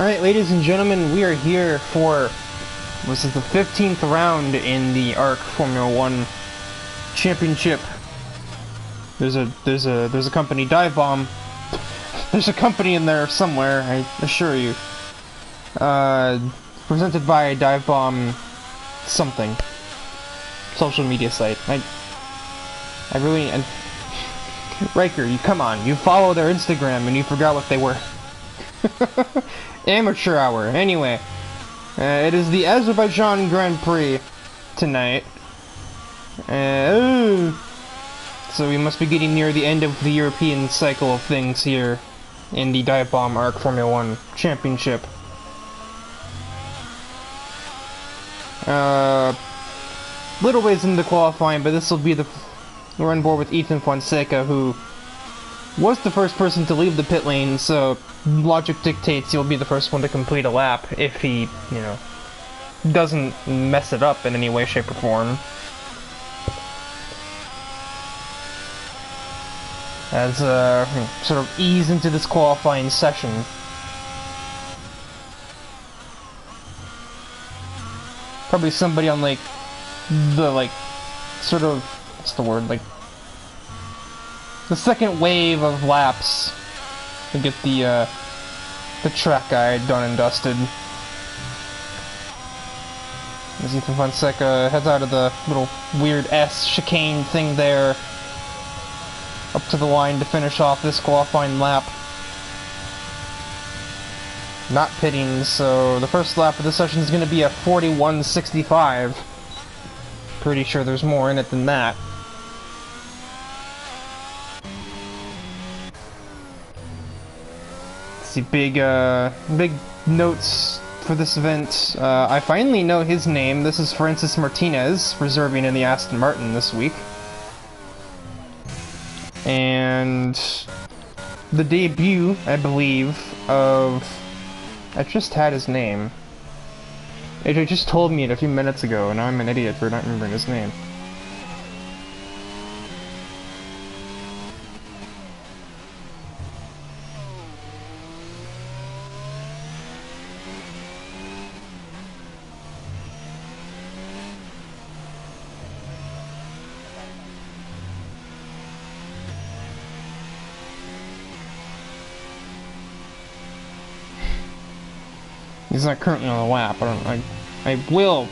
Alright, ladies and gentlemen, we are here for, this is the 15th round in the ARC Formula 1 Championship. There's a company, Dive Bomb. There's a company in there somewhere, I assure you. Presented by Dive Bomb something. Social media site. I really... Riker, you come on, you follow their Instagram and you forgot what they were. Amateur hour. Anyway, it is the Azerbaijan Grand Prix tonight. So we must be getting near the end of the European cycle of things here in the Dive Bomb ARC Formula 1 Championship. Little ways into qualifying, but this will be we're on board with Ethan Fonseca, who was the first person to leave the pit lane, so logic dictates he'll be the first one to complete a lap if he, you know, doesn't mess it up in any way, shape, or form. As sort of ease into this qualifying session. Probably somebody on the sort of, what's the word, the second wave of laps to get the track guide done and dusted. As Ethan Fonseca heads out of the little weird S chicane thing there, up to the line to finish off this qualifying lap. Not pitting, so the first lap of this session is going to be a 41.65. Pretty sure there's more in it than that. See, big notes for this event. I finally know his name. This is Francis Martinez, reserving in the Aston Martin this week. And the debut, I believe, of... I just had his name. AJ just told me it a few minutes ago, and now I'm an idiot for not remembering his name. He's not currently on the lap. I will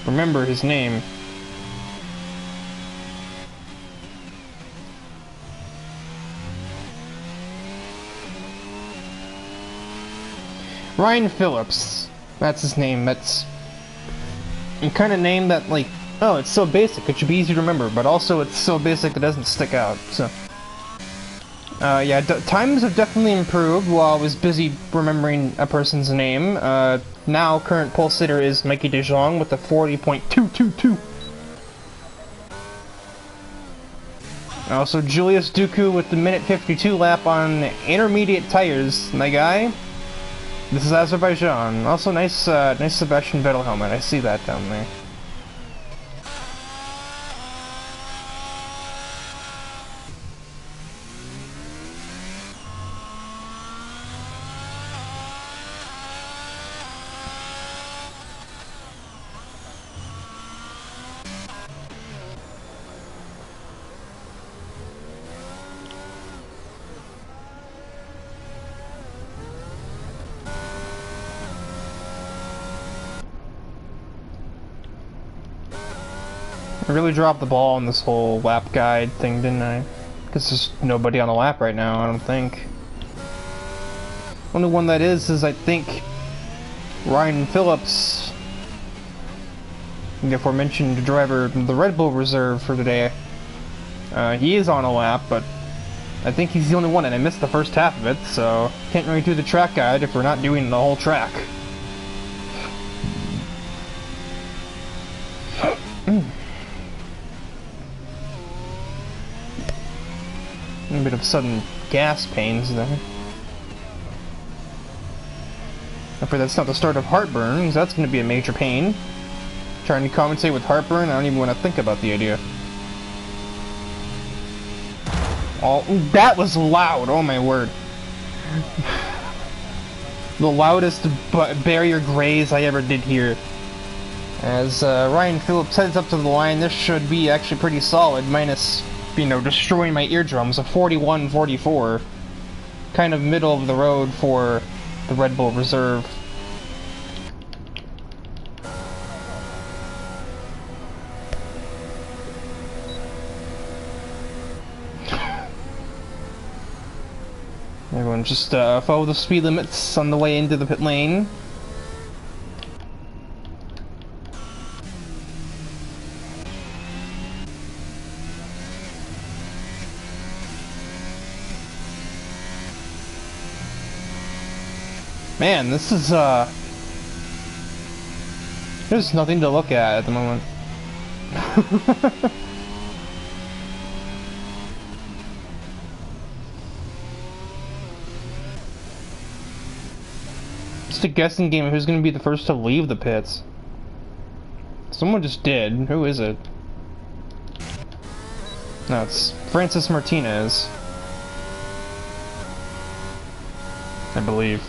remember his name. Ryan Phillips. That's his name. That's a kind of name that, like, oh, it's so basic, it should be easy to remember, but also it's so basic it doesn't stick out, so... yeah, times have definitely improved while I was busy remembering a person's name. Now, current pole sitter is Mikey De Jong with a 40.222. Also, Julius Duku with the minute 52 lap on intermediate tires. My guy, this is Azerbaijan. Also, nice, nice Sebastian Vettel helmet. I see that down there. I really dropped the ball on this whole lap guide thing, didn't I? Because there's nobody on the lap right now, I don't think. Only one that is I think, Ryan Phillips, the aforementioned driver, the Red Bull reserve for today. He is on a lap, but I think he's the only one, and I missed the first half of it, so can't really do the track guide if we're not doing the whole track. A bit of sudden gas pains there. Hopefully that's not the start of heartburn, because that's going to be a major pain. Trying to compensate with heartburn, I don't even want to think about the idea. Oh, that was loud, oh my word. the loudest barrier graze I ever did here. As Ryan Phillips heads up to the line, this should be actually pretty solid, minus, you know, destroying my eardrums, a 41-44. Kind of middle of the road for the Red Bull Reserve. Everyone just follow the speed limits on the way into the pit lane. Man, this is there's nothing to look at the moment. Just a guessing game of who's going to be the first to leave the pits. Someone just did. Who is it? No, it's Francis Martinez, I believe.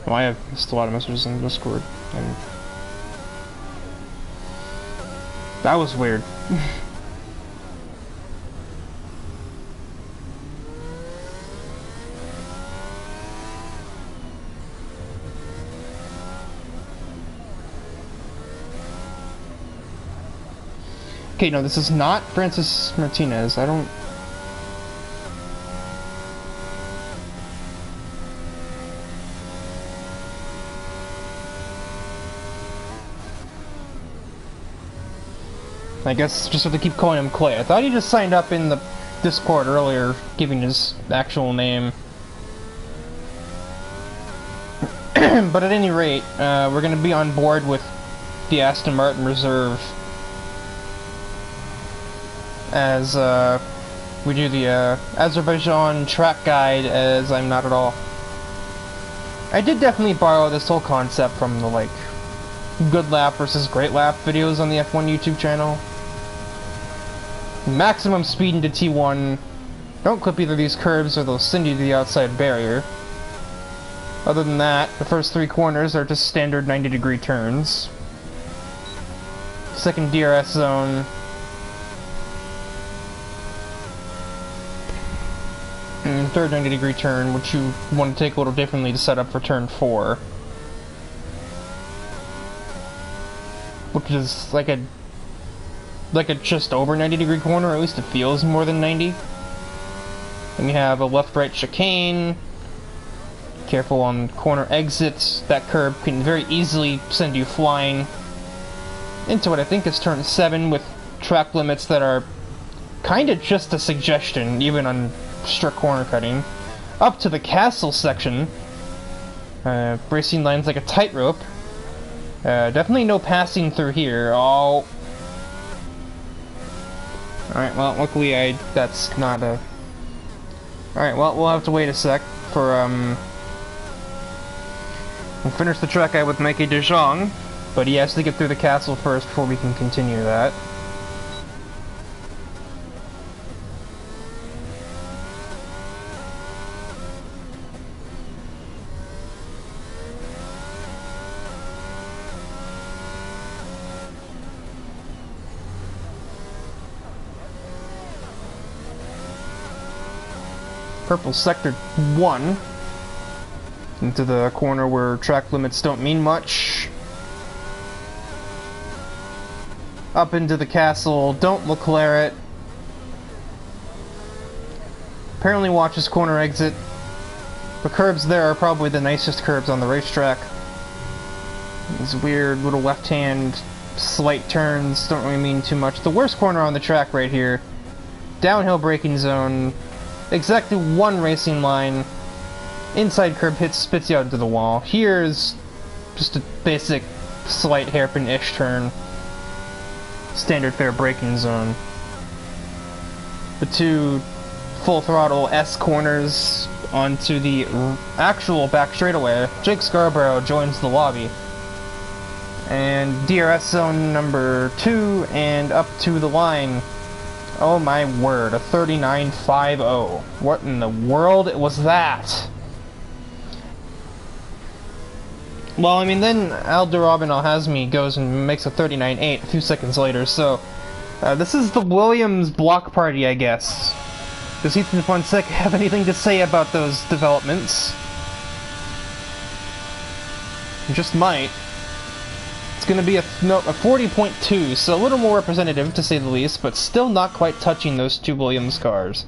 Well, I have missed a lot of messages in Discord, and that was weird. Okay, no, this is not Francis Martinez. I don't... I guess just have to keep calling him Clay. I thought he just signed up in the Discord earlier, giving his actual name. But at any rate, we're going to be on board with the Aston Martin Reserve as we do the Azerbaijan track guide, as I'm not at all. I did definitely borrow this whole concept from the, like, good lap versus great lap videos on the F1 YouTube channel. Maximum speed into T1. Don't clip either of these curves or they'll send you to the outside barrier. Other than that, the first three corners are just standard 90-degree turns. Second DRS zone. And third 90-degree turn, which you want to take a little differently to set up for turn 4. Which is like a just over 90-degree corner, or at least it feels more than 90. Then you have a left-right chicane. Careful on corner exits. That curb can very easily send you flying into what I think is turn 7, with track limits that are kind of just a suggestion, even on strict corner cutting. Up to the castle section. Bracing lines like a tightrope. Definitely no passing through here. Oh. Alright, well, luckily that's not a... Alright, well, we'll have to wait a sec for, we'll finish the track out with Mikey De Jong, but he has to get through the castle first before we can continue that. Purple Sector 1 into the corner where track limits don't mean much. Up into the castle, don't Leclerc it. Apparently watch his corner exit. The curbs there are probably the nicest curbs on the racetrack. These weird little left-hand slight turns don't really mean too much. The worst corner on the track right here. Downhill braking zone. Exactly one racing line. Inside curb spits you out into the wall. Here's just a basic slight hairpin-ish turn. Standard fair braking zone. the two full throttle S corners onto the actual back straightaway, Jake Scarborough joins the lobby. And DRS zone number 2 and up to the line. Oh my word, a 39.50. What in the world was that? Well, I mean, then Alderabin Alhazmi goes and makes a 39.8 a few seconds later, so this is the Williams block party, I guess. Does Ethan Fonseca have anything to say about those developments? He just might. It's going to be a 40.2, so a little more representative to say the least, but still not quite touching those two Williams cars.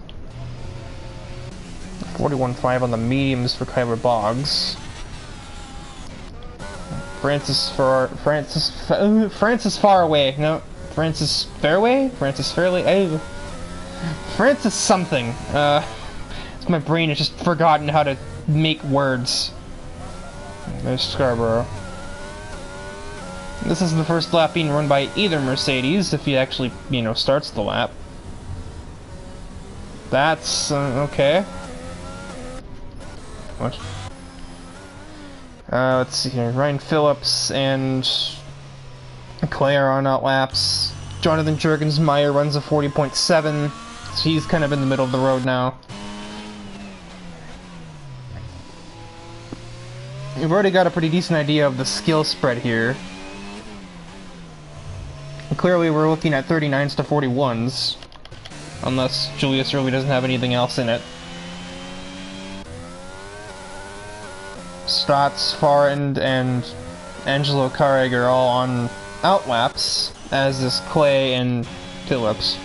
41.5 on the mediums for Kyler Boggs. Francis Fairway? No, Francis Fairway? Francis Fairley? Francis something. My brain has just forgotten how to make words. There's Scarborough. This is the first lap being run by either Mercedes, if he actually, you know, starts the lap. That's, okay. What? Let's see here. Ryan Phillips and Clay are on out laps. Jonathan Jurgensmeyer runs a 40.7, so he's kind of in the middle of the road now. We've already got a pretty decent idea of the skill spread here. Clearly we're looking at 39s to 41s, unless Julius really doesn't have anything else in it. Stotts, Farrand, and Angelo Carrig are all on outlaps, as is Clay and Phillips.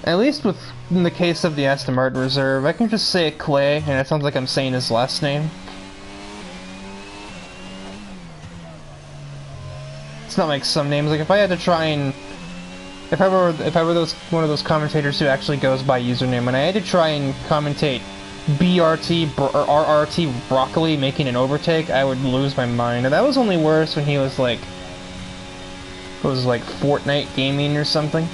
At least in the case of the Aston Martin Reserve, I can just say Clay, and it sounds like I'm saying his last name. It's not like some names. Like if I had to try and, if I were one of those commentators who actually goes by username, and I had to try and commentate BRT or RRT Broccoli making an overtake, I would lose my mind. And that was only worse when he was like, it was like Fortnite Gaming or something.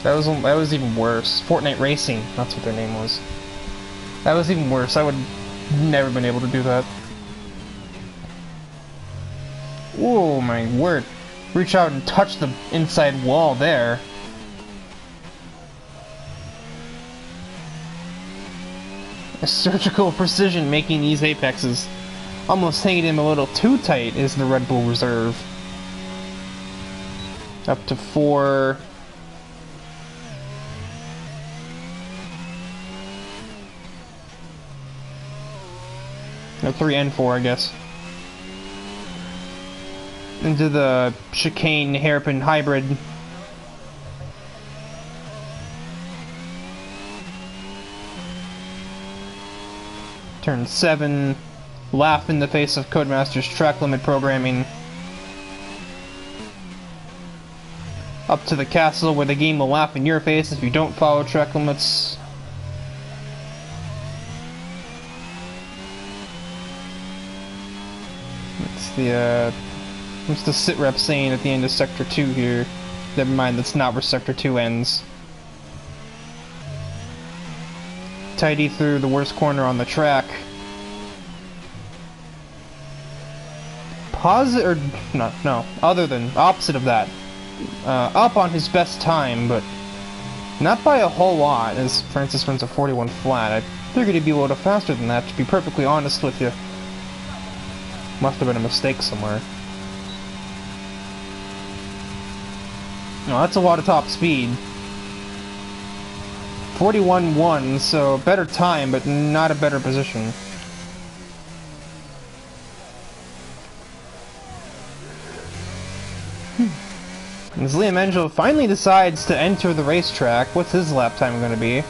That was even worse. Fortnite Racing, that's what their name was. That was even worse. I would never been able to do that. Oh my word. Reach out and touch the inside wall there. A surgical precision making these apexes. Almost hanging him a little too tight is the Red Bull Reserve. Up to 4. No, 3 and 4, I guess. Into the chicane hairpin hybrid. Turn 7. Laugh in the face of Codemaster's track limit programming. Up to the castle where the game will laugh in your face if you don't follow track limits. What's the sitrep saying at the end of Sector 2 here? Never mind, that's not where Sector 2 ends. Tidy through the worst corner on the track. Opposite of that. Up on his best time, but not by a whole lot, as Francis runs a 41 flat. I figured he'd be a little faster than that, to be perfectly honest with you. Must have been a mistake somewhere. No, that's a lot of top speed. 41.1, so better time, but not a better position. As Liam Angel finally decides to enter the racetrack, what's his lap time going to be?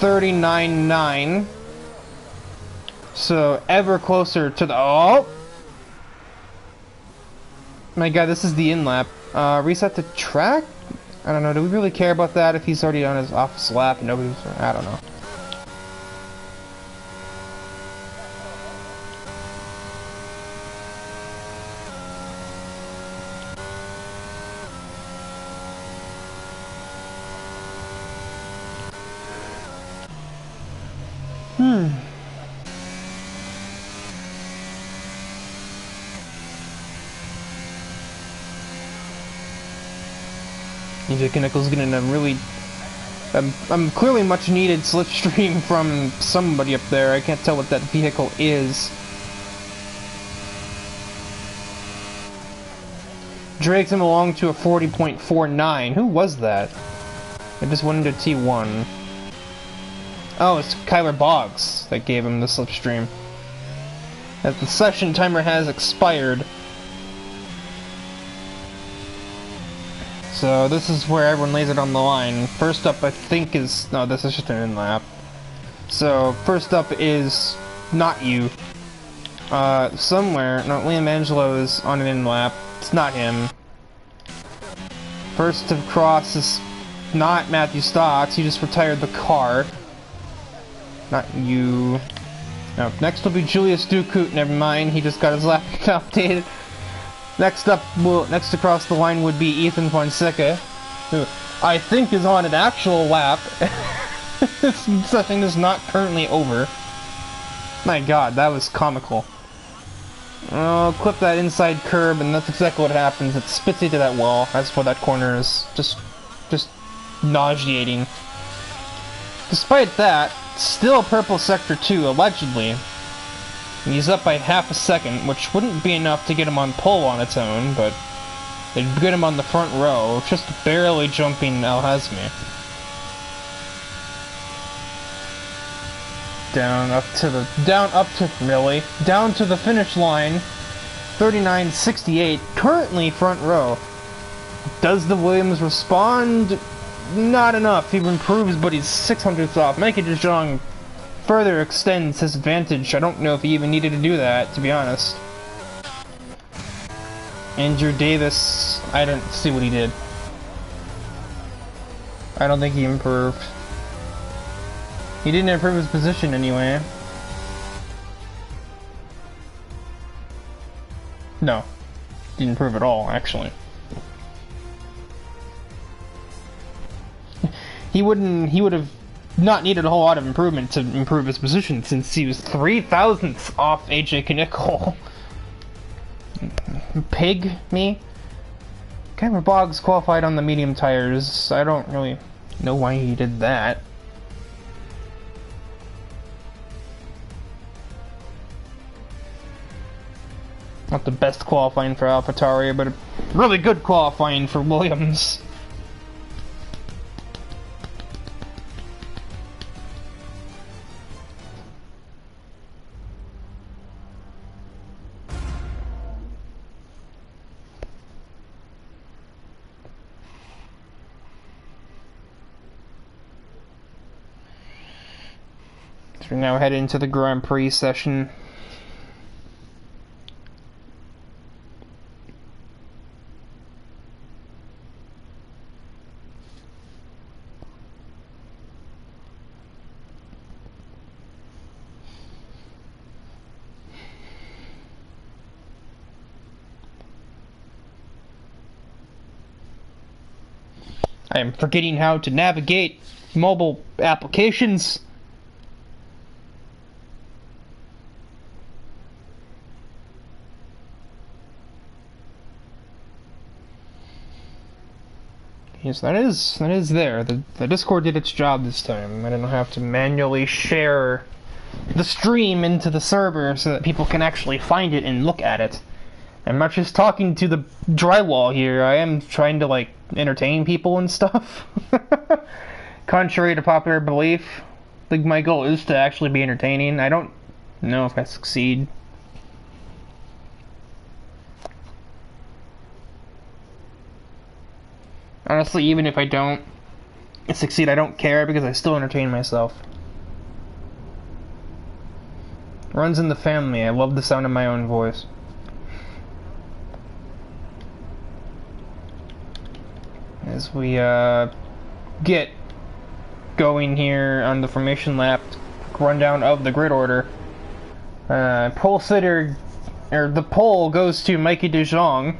39.9. So, ever closer to the... Oh! My god, this is the in-lap. Reset the track? I don't know, do we really care about that if he's already on his office lap and nobody's... I don't know. AJ Knickel's getting a really... I'm clearly much needed slipstream from somebody up there. I can't tell what that vehicle is. Drags him along to a 40.49. Who was that? I just went into T1. Oh, it's Kyler Boggs that gave him the slipstream. As the session timer has expired. So this is where everyone lays it on the line. First up, I think is... No, this is just an in-lap. So, first up is not you. Somewhere... No, Liam Angelo is on an in-lap. It's not him. First to cross is not Matthew Stotts. He just retired the car. Not you. No, next will be Julius Ducoot. Never mind, he just got his lap updated. Next up, next across the line would be Ethan Fonseca, who I think is on an actual lap. This session is not currently over. My god, that was comical. I'll clip that inside curb, and that's exactly what happens. It spits you to that wall. That's what that corner is. Just nauseating. Despite that, still purple sector 2, allegedly. He's up by half a second, which wouldn't be enough to get him on pole on its own, but it'd get him on the front row, just barely jumping Al Hazmi. Down to the finish line, 39.68, currently front row. Does the Williams respond? Not enough. He improves, but he's 600ths off. Mikey DeJong further extends his advantage. I don't know if he even needed to do that, to be honest. Andrew Davis, I didn't see what he did. I don't think he improved. He didn't improve his position anyway. No. Didn't improve at all, actually. He would have not needed a whole lot of improvement to improve his position, since he was 3 thousandths off AJ Knickel. Pig me? Kyler Boggs qualified on the medium tires. I don't really know why he did that. Not the best qualifying for AlphaTauri, but a really good qualifying for Williams. So we're now headed into the Grand Prix session. I am forgetting how to navigate mobile applications. Yes, that is there. The Discord did its job this time. I didn't have to manually share the stream into the server so that people can actually find it and look at it. I'm not just talking to the drywall here. I am trying to, like, entertain people and stuff. Contrary to popular belief, I think my goal is to actually be entertaining. I don't know if I succeed. Honestly, even if I don't succeed, I don't care because I still entertain myself. Runs in the family. I love the sound of my own voice. As we get going here on the formation lap, rundown of the grid order. Pole sitter, or the pole goes to Mikey DeJong.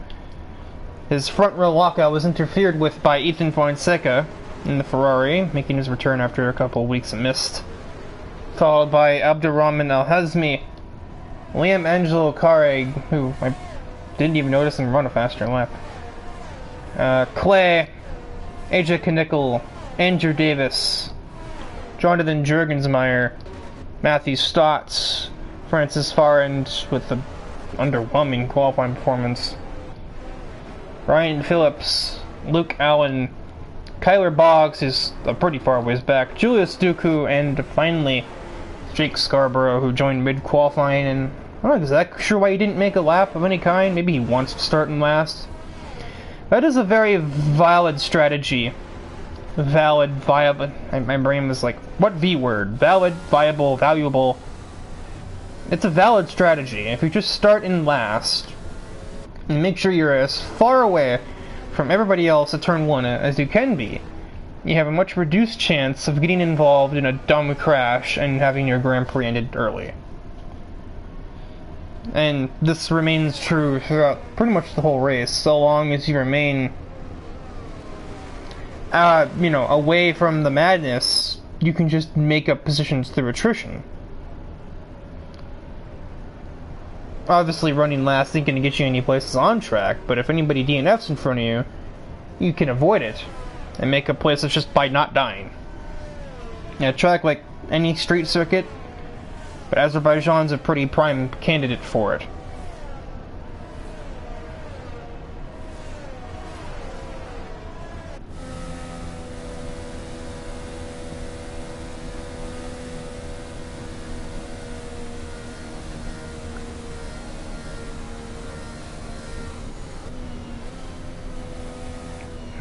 His front row lockout was interfered with by Ethan Fonseca in the Ferrari, making his return after a couple of weeks of missed followed by Abdurrahman Al-Hazmi, Liam Angelo Carrig, who I didn't even notice him run a faster lap, Clay, AJ Knickel, Andrew Davis, Jonathan Jurgensmeyer, Matthew Stotts, Francis Farrand with an underwhelming qualifying performance, Ryan Phillips, Luke Allen, Kyler Boggs is pretty far ways back, Julius Dooku, and finally Jake Scarborough, who joined mid-qualifying, and I'm not exactly sure why he didn't make a lap of any kind. Maybe he wants to start in last. That is a very valid strategy. Valid, viable. My brain was like, what V word? Valid, viable, valuable. It's a valid strategy. If you just start in last, and make sure you're as far away from everybody else at turn 1 as you can be, you have a much reduced chance of getting involved in a dumb crash and having your Grand Prix ended early. And this remains true throughout pretty much the whole race, so long as you remain, away from the madness. You can just make up positions through attrition. Obviously, running last isn't going to get you any places on track, but if anybody DNFs in front of you, you can avoid it and make up places just by not dying. A track like any street circuit, but Azerbaijan's a pretty prime candidate for it.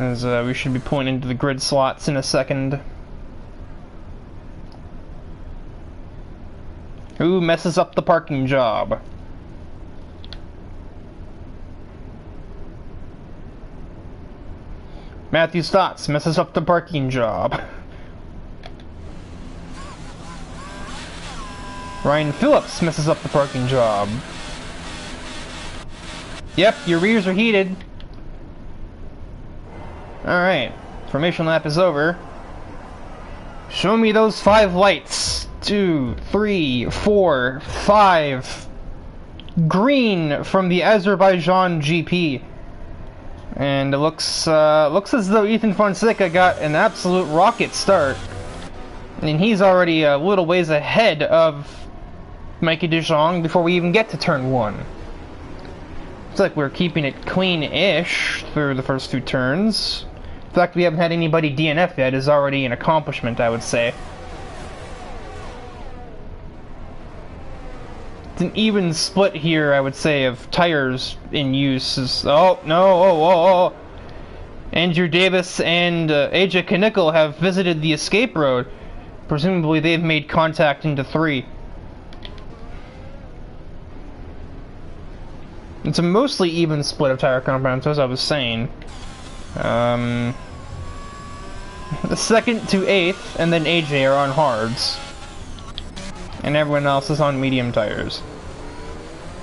As we should be pulling into the grid slots in a second. Who messes up the parking job? Matthew Stotts messes up the parking job. Ryan Phillips messes up the parking job. Yep, your rears are heated. Alright, formation lap is over. Show me those 5 lights. 2, 3, 4, 5. Green from the Azerbaijan GP. And it looks as though Ethan Fonseca got an absolute rocket start. And he's already a little ways ahead of Mikey de Jong before we even get to turn 1. It's like we're keeping it clean-ish through the first 2 turns. The fact we haven't had anybody DNF yet is already an accomplishment, I would say. It's an even split here, I would say, of tires in use. Oh, no, oh. Andrew Davis and AJ Knickel have visited the escape road. Presumably they've made contact into 3. It's a mostly even split of tire compounds, as I was saying. The 2nd to 8th, and then AJ are on hards. And everyone else is on medium tires.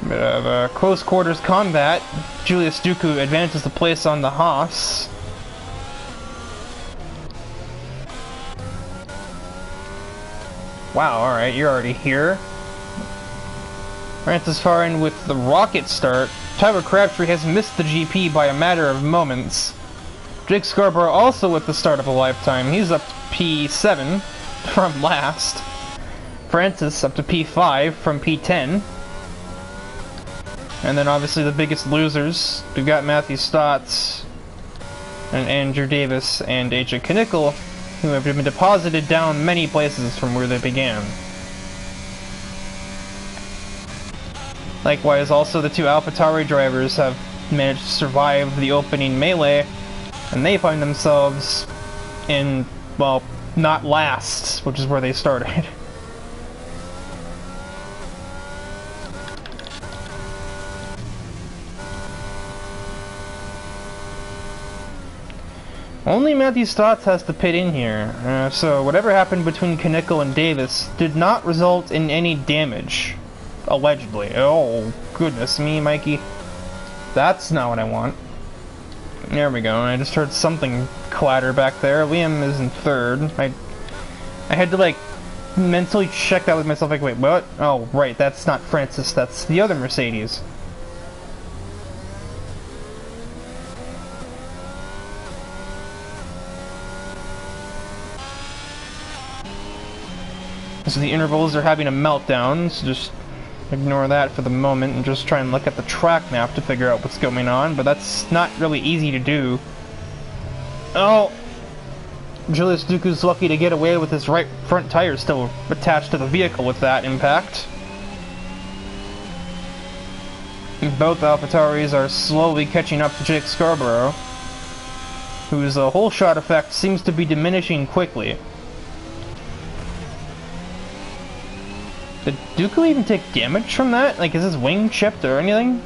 Bit of a close quarters combat. Julius Dooku advances the place on the Haas. Wow, alright, you're already here. Francis Farrand with the rocket start. Tyler Crabtree has missed the GP by a matter of moments. Jake Scarborough also with the start of a lifetime. He's up to P7 from last. Francis up to P5 from P10. And then obviously the biggest losers. We've got Matthew Stotts and Andrew Davis and AJ Knickel, who have been deposited down many places from where they began. Likewise, also the 2 AlphaTauri drivers have managed to survive the opening melee, and they find themselves in, well, not last, which is where they started. Only Matthew Stotts has to pit in here, so whatever happened between Knickel and Davis did not result in any damage. Allegedly. Oh, goodness me, Mikey. That's not what I want. There we go. I just heard something clatter back there. Liam is in 3rd. I had to, like, mentally check that with myself, like, wait, what? Oh, right, that's not Francis, that's the other Mercedes. So the intervals are having a meltdown, so just ignore that for the moment and just try and look at the track map to figure out what's going on, but that's not really easy to do. Oh! Julius Dooku's lucky to get away with his right front tire still attached to the vehicle with that impact. Both AlphaTauris are slowly catching up to Jake Scarborough, whose whole shot effect seems to be diminishing quickly. Did Dooku even take damage from that? Like, is his wing chipped or anything?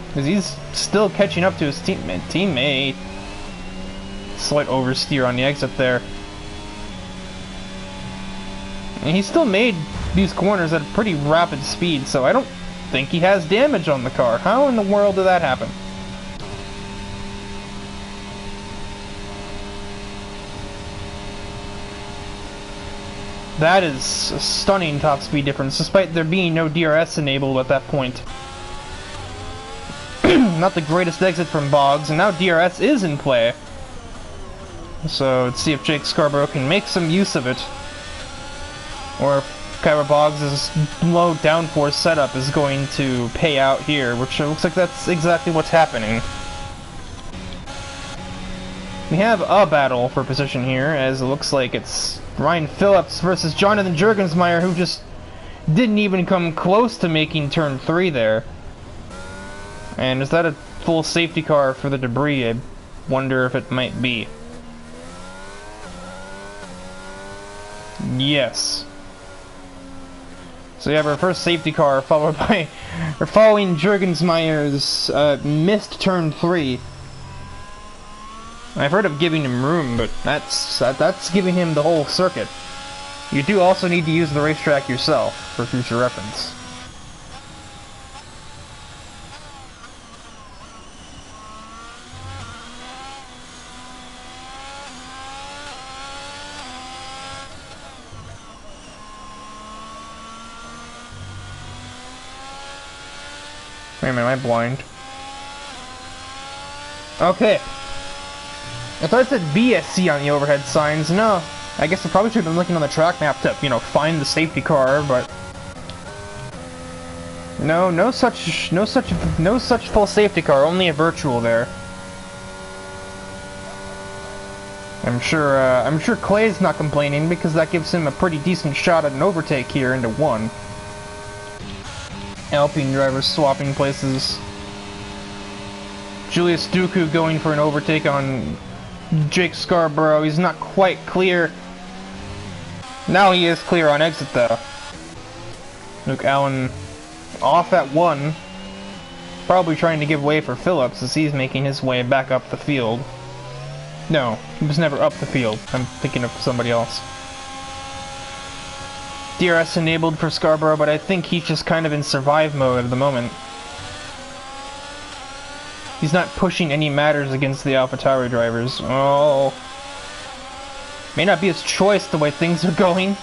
Because he's still catching up to his teammate. Slight oversteer on the exit there. And he still made these corners at a pretty rapid speed, so I don't think he has damage on the car. How in the world did that happen? That is a stunning top speed difference, despite there being no DRS enabled at that point. Not the greatest exit from Boggs, and now DRS is in play. So let's see if Jake Scarborough can make some use of it. Or if Kyra Boggs' low downforce setup is going to pay out here, which looks like that's exactly what's happening. We have a battle for position here, as it looks like it's Ryan Phillips versus Jonathan Juergensmeyer, who just didn't even come close to making turn 3 there. And is that a full safety car for the debris? I wonder if it might be. Yes. So you have our first safety car followed by, or following Juergensmeyer's missed turn 3. I've heard of giving him room, but that's giving him the whole circuit. You do also need to use the racetrack yourself for future reference. Wait a minute, am I blind? Okay. I thought it said BSC on the overhead signs. No, I guess I probably should have been looking on the track map to, you know, find the safety car, but no such full safety car. Only a virtual there. I'm sure Clay's not complaining because that gives him a pretty decent shot at an overtake here into 1. Alpine drivers swapping places. Julius Dooku going for an overtake on Jake Scarborough. He's not quite clear. Now he is clear on exit though. Luke Allen off at 1. Probably trying to give way for Phillips as he's making his way back up the field. No, he was never up the field. I'm thinking of somebody else. DRS enabled for Scarborough, but I think he's just kind of in survive mode at the moment. He's not pushing any matters against the AlphaTauri drivers. Oh. May not be his choice the way things are going.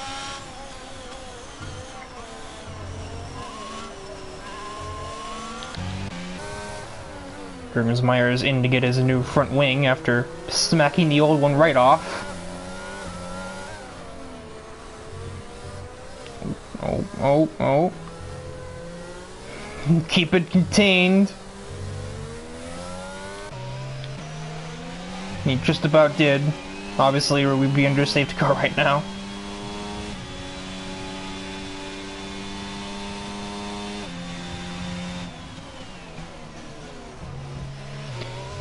Juergensmeyer is in to get his new front wing after smacking the old one right off. Oh. Keep it contained. He just about did. Obviously, we'd be under safety car right now.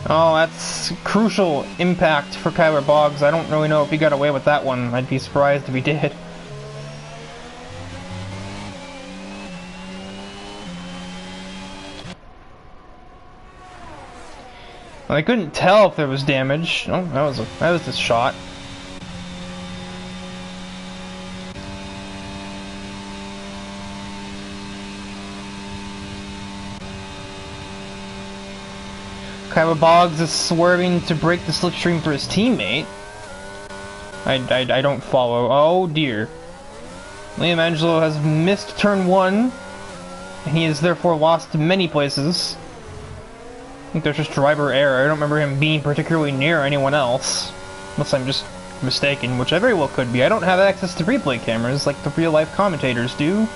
Oh, that's crucial impact for Kyler Boggs. I don't really know if he got away with that one. I'd be surprised if he did. I couldn't tell if there was damage. Oh, that was the shot. Kyler Boggs is swerving to break the slipstream for his teammate. I don't follow. Oh dear. Liam Angelo has missed turn 1, and he is therefore lost to many places. I think there's just driver error. I don't remember him being particularly near anyone else. Unless I'm just mistaken, which I very well could be. I don't have access to replay cameras like the real-life commentators do.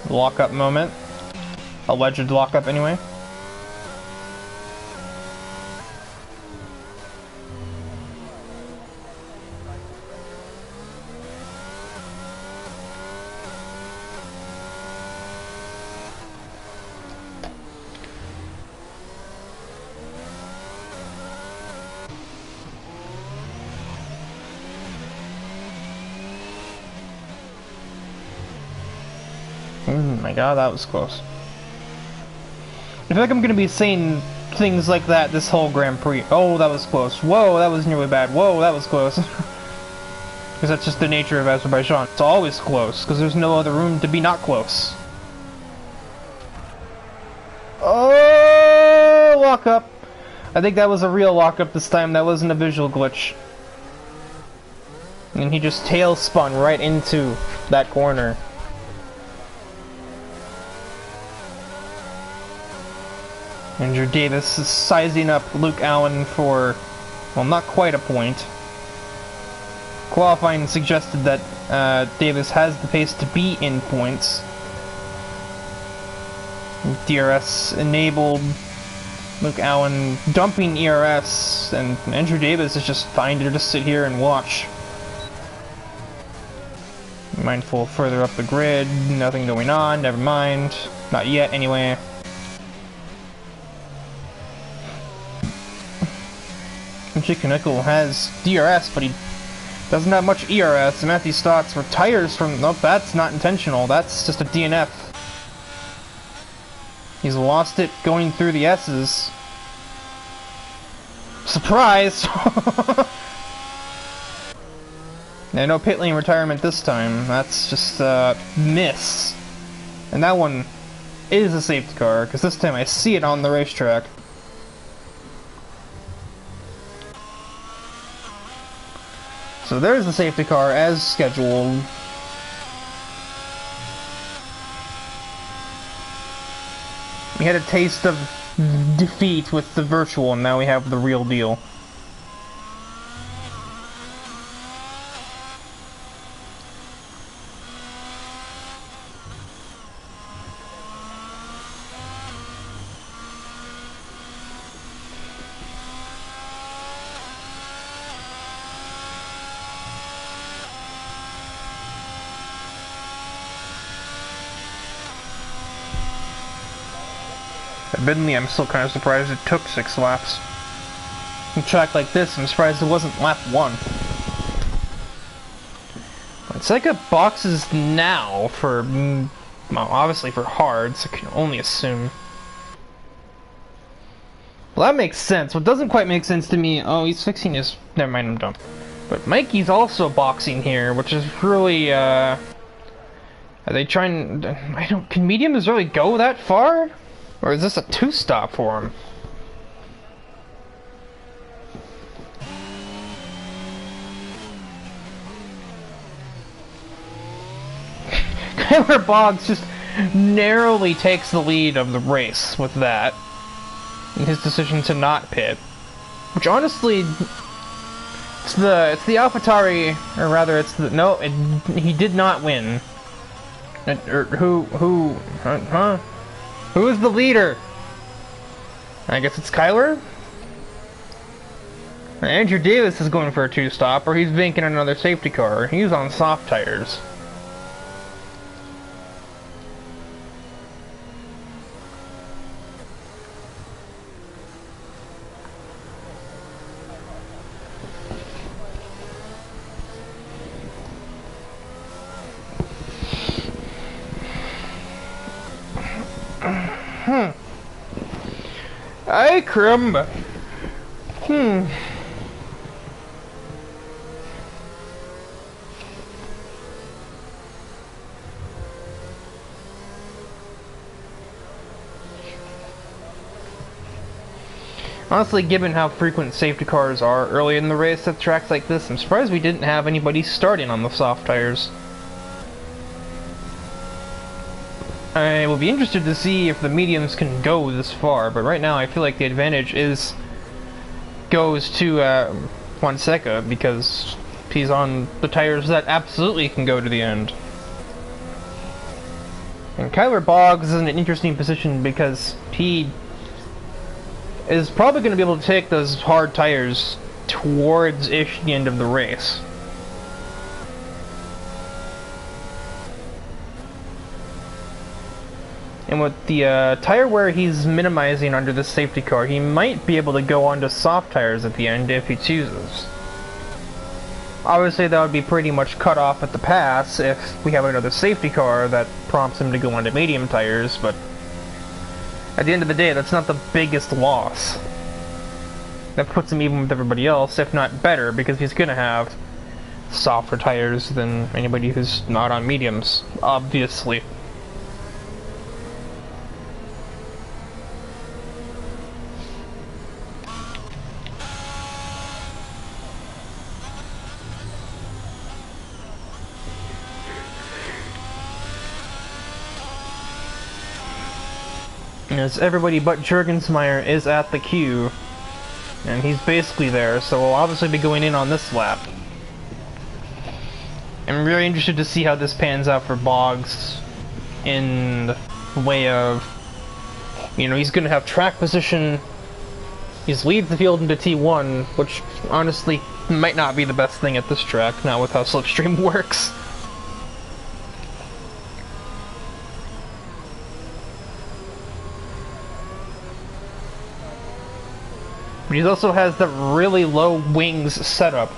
Lock-up moment. Alleged lock-up, anyway. Oh my god, that was close. I feel like I'm gonna be saying things like that this whole Grand Prix. Oh, that was close. Whoa, that was nearly bad. Whoa, that was close. Because that's just the nature of Azerbaijan. It's always close, because there's no other room to be not close. Oh, lock-up. I think that was a real lock-up this time. That wasn't a visual glitch. And he just tail spun right into that corner. Andrew Davis is sizing up Luke Allen for, well, not quite a point. Qualifying suggested that Davis has the pace to be in points. DRS enabled, Luke Allen dumping ERS, and Andrew Davis is just fine to just sit here and watch. Mindful further up the grid, nothing going on, never mind. Not yet, anyway. Nickel has DRS, but he doesn't have much ERS. Matthew Stocks retires from... Nope, that's not intentional. That's just a DNF. He's lost it going through the S's. Surprise! Yeah, no pit lane retirement this time. That's just a miss. And that one is a safety car, because this time I see it on the racetrack. So there's the safety car as scheduled. We had a taste of defeat with the virtual, and now we have the real deal. Admittedly, I'm still kind of surprised it took 6 laps. On a track like this, I'm surprised it wasn't lap 1. It's like a boxes now for, well, obviously for hards, I can only assume. Well, that makes sense. What doesn't quite make sense to me, oh, he's fixing his, never mind, I'm dumb. But Mikey's also boxing here, which is really, are they trying, I don't, can mediums really go that far? Or is this a 2-stop for him? Kyler Boggs just narrowly takes the lead of the race with that. And his decision to not pit. Which honestly, it's the AlphaTauri, or rather it's the, no, he did not win. Huh? Who is the leader? I guess it's Kyler? Andrew Davis is going for a 2-stop, or he's banking another safety car. He's on soft tires. Ay, caramba. Honestly, given how frequent safety cars are early in the race at tracks like this, I'm surprised we didn't have anybody starting on the soft tires. I will be interested to see if the mediums can go this far, but right now I feel like the advantage goes to Fonseca because he's on the tires that absolutely can go to the end. And Kyler Boggs is in an interesting position because he is probably going to be able to take those hard tires towards-ish the end of the race. And with the tire wear he's minimizing under the safety car, he might be able to go onto soft tires at the end if he chooses. Obviously that would be pretty much cut off at the pass if we have another safety car that prompts him to go onto medium tires, but at the end of the day, that's not the biggest loss. That puts him even with everybody else, if not better, because he's gonna have softer tires than anybody who's not on mediums, obviously. As everybody but Jurgensmeyer is at the queue, and he's basically there, so we'll obviously be going in on this lap. I'm really interested to see how this pans out for Boggs in the way of, you know, he's going to have track position. He's leads the field into T1, which honestly might not be the best thing at this track, not with how Slipstream works. But he also has the really low wings setup,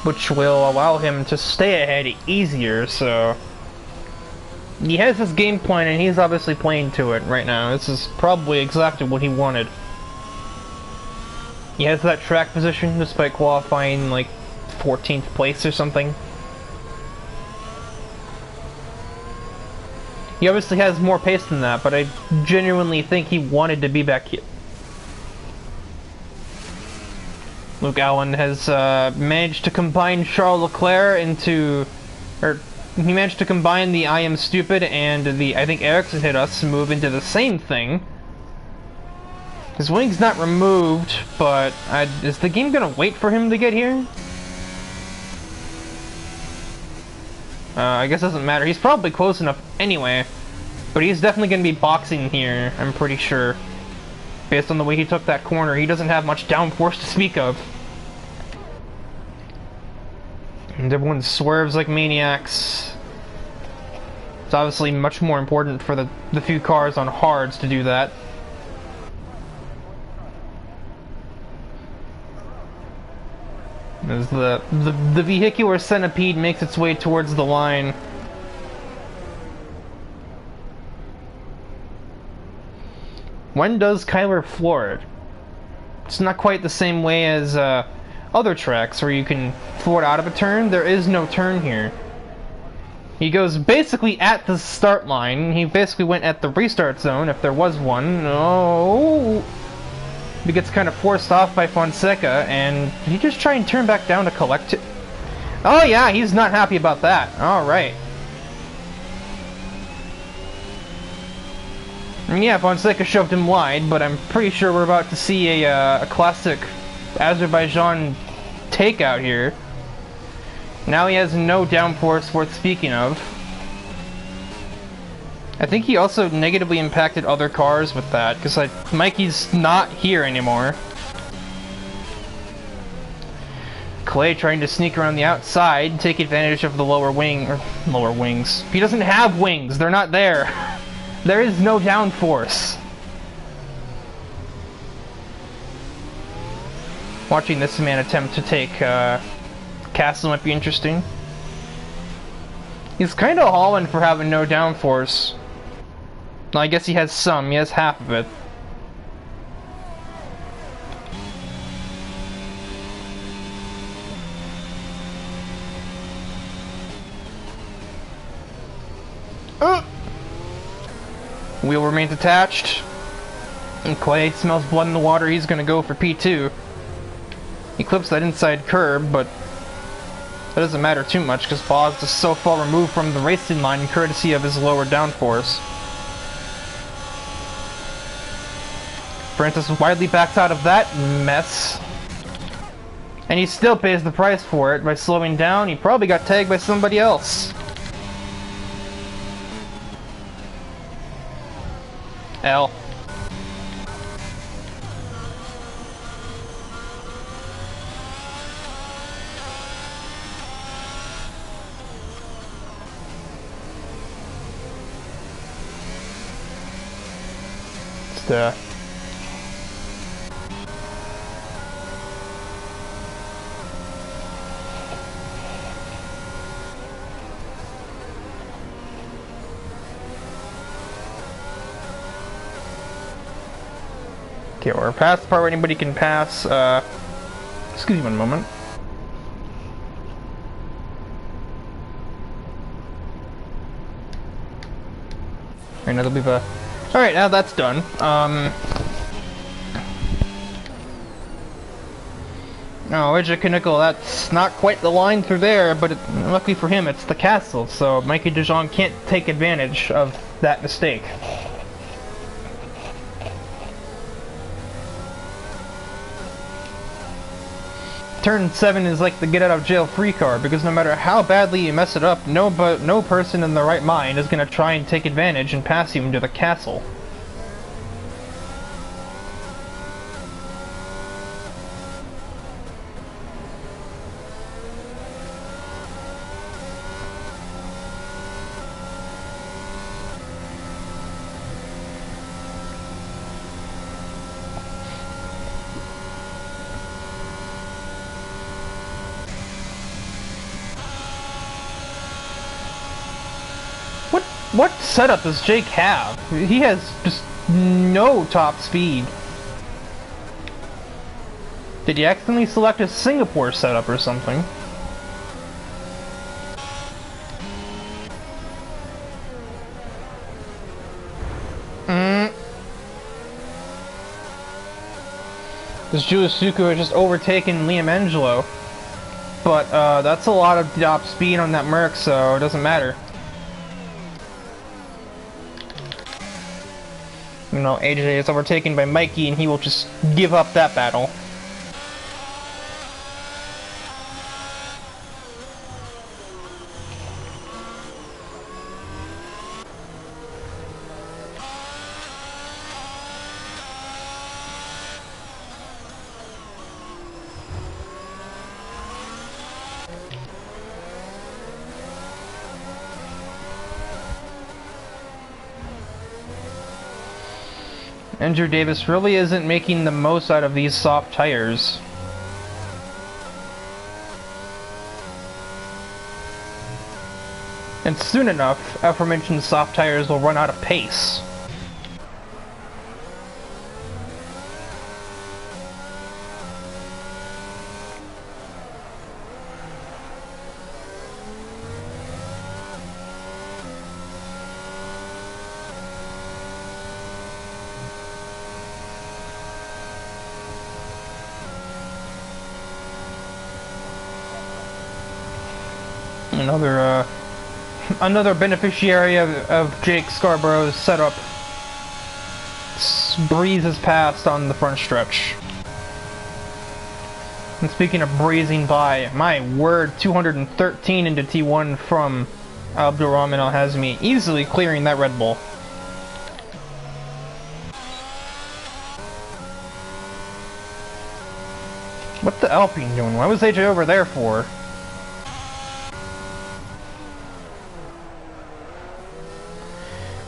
which will allow him to stay ahead easier, so he has his game plan and he's obviously playing to it right now. This is probably exactly what he wanted. He has that track position despite qualifying like 14th place or something. He obviously has more pace than that, but I genuinely think he wanted to be back here. Luke Allen has managed to combine Charles Leclerc into... he managed to combine the I am stupid and the I think Ericsson hit us move into the same thing. His wing's not removed, but is the game gonna wait for him to get here? I guess it doesn't matter. He's probably close enough anyway. But he's definitely going to be boxing here, I'm pretty sure. Based on the way he took that corner, he doesn't have much downforce to speak of. And everyone swerves like maniacs. It's obviously much more important for the few cars on hards to do that. As the vehicular centipede makes its way towards the line. When does Kyler floor it? It's not quite the same way as other tracks where you can floor it out of a turn. There is no turn here. He goes basically at the start line. He basically went at the restart zone if there was one. Oh! He gets kind of forced off by Fonseca, and did he just try and turn back down to collect it? Oh yeah, he's not happy about that. Alright. Yeah, Fonseca shoved him wide, but I'm pretty sure we're about to see a classic Azerbaijan takeout here. Now he has no downforce worth speaking of. I think he also negatively impacted other cars with that, because Mikey's not here anymore. Clay trying to sneak around the outside, take advantage of the lower wings. He doesn't have wings, they're not there. There is no downforce. Watching this man attempt to take Castle might be interesting. He's kind of hauling for having no downforce. Well, I guess he has some. He has half of it. Wheel remains attached. And Clay smells blood in the water, he's gonna go for P2. He clips that inside curb, but that doesn't matter too much because Boz is so far removed from the racing line courtesy of his lower downforce. Francis widely backs out of that mess. And he still pays the price for it by slowing down. He probably got tagged by somebody else. L. Just, okay, we're past the part where anybody can pass. Excuse me one moment. Alright, now there'll be the... Alright, now that's done. Oh, Ejikunikal, that's not quite the line through there, but luckily for him, it's the castle, so Mikey DeJong can't take advantage of that mistake. Turn 7 is like the get-out-of-jail-free card, because no matter how badly you mess it up, no person in their right mind is going to try and take advantage and pass you into the castle. What setup does Jake have? He has just no top speed. Did he accidentally select a Singapore setup or something? This Juasuku has just overtaken Liam Angelo. But that's a lot of top speed on that Merc, so it doesn't matter. You know, AJ is overtaken by Mikey and he will just give up that battle. Andrew Davis really isn't making the most out of these soft tires. And soon enough, aforementioned soft tires will run out of pace. Another beneficiary of Jake Scarborough's setup breezes past on the front stretch. And speaking of breezing by, my word, 213 into T1 from Abdurrahman Al-Hazmi, easily clearing that Red Bull. What the Alpine doing? Why was AJ over there for?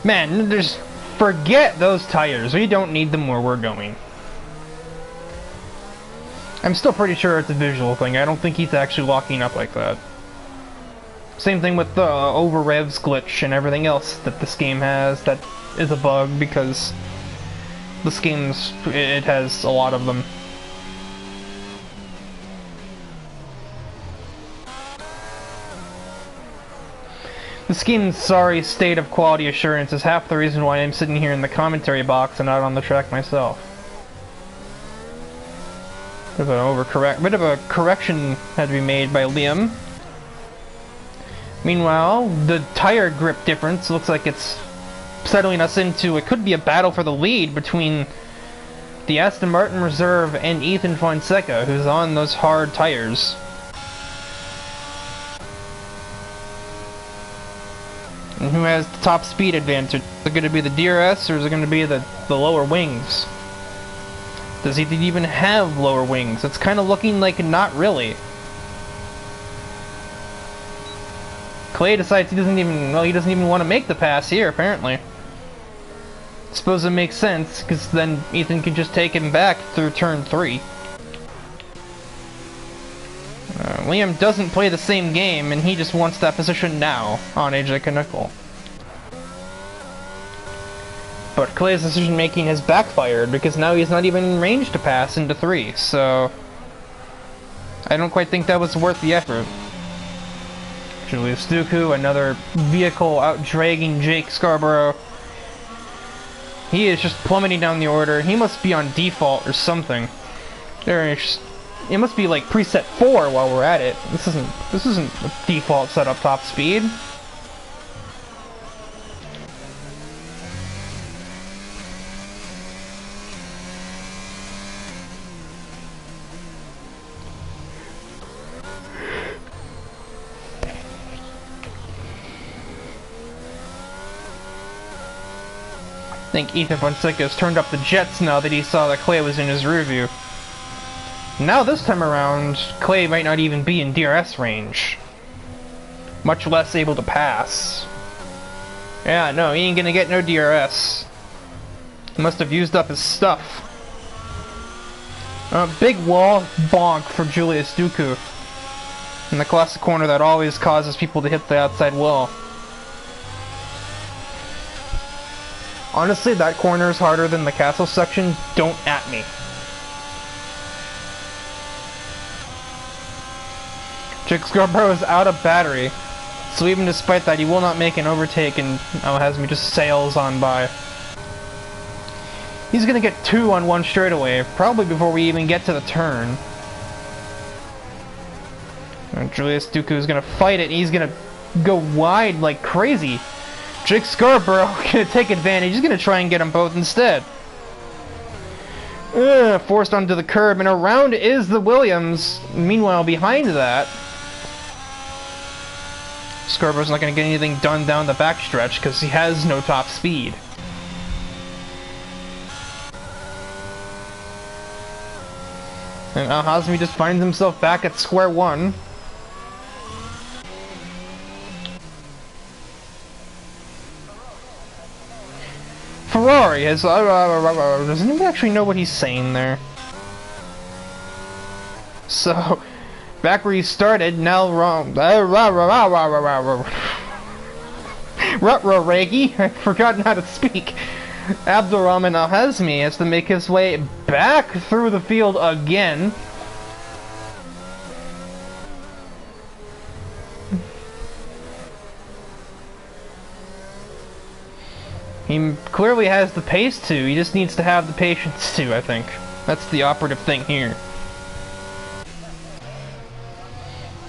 Man, just forget those tires. We don't need them where we're going. I'm still pretty sure it's a visual thing. I don't think he's actually locking up like that. Same thing with the over revs glitch and everything else that this game has that is a bug because this game's it has a lot of them. This game's sorry state of quality assurance is half the reason why I'm sitting here in the commentary box and not on the track myself. Bit of a correction had to be made by Liam. Meanwhile, the tire grip difference looks like it's settling us into, it could be a battle for the lead between the Aston Martin Reserve and Ethan Fonseca, who's on those hard tires. And who has the top speed advantage? Is it going to be the DRS or is it going to be the lower wings? Does he even have lower wings? It's kind of looking like not really. Clay decides he doesn't even want to make the pass here, apparently. Suppose it makes sense, because then Ethan can just take him back through turn 3. Liam doesn't play the same game, and he just wants that position now on AJ Canuckle. But Clay's decision making has backfired, because now he's not even in range to pass into 3, so I don't quite think that was worth the effort. Julius Duku, another vehicle out-dragging Jake Scarborough. He is just plummeting down the order. He must be on default or something. It must be like preset 4 while we're at it. This isn't a default setup top speed. I think Ethan Fonseca has turned up the jets now that he saw that Clay was in his rear view. Now this time around, Clay might not even be in DRS range. Much less able to pass. Yeah, no, he ain't gonna get no DRS. He must have used up his stuff. Big wall bonk for Julius Duku. In the classic corner that always causes people to hit the outside wall. Honestly, that corner is harder than the castle section. Don't at me. Jake Scarborough is out of battery, so even despite that, he will not make an overtake and has me just sails on by. He's gonna get 2 on one straightaway, probably before we even get to the turn. And Julius Duku is gonna fight it, and he's gonna go wide like crazy. Jake Scarborough gonna take advantage. He's gonna try and get them both instead. Forced onto the curb, and around is the Williams. Meanwhile, behind that, Scarborough's not gonna get anything done down the backstretch because he has no top speed. And Hazmi just finds himself back at square one. Ferrari has... does anyone actually know what he's saying there? So, back where he started, now wrong. Rutro-Raggy, I've forgotten how to speak. Abdurrahman Al-Hazmi has to make his way back through the field again. He clearly has the pace to, he just needs to have the patience to, I think. That's the operative thing here.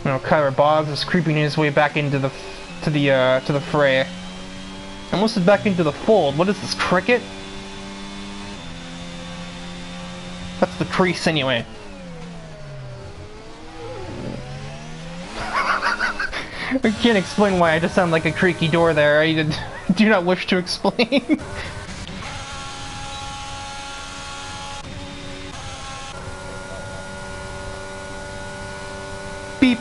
You know, Kyra Boggs is creeping his way back into the fray. Almost back into the fold. What is this, cricket? That's the crease anyway. I can't explain why I just sound like a creaky door there. I do not wish to explain. Beep.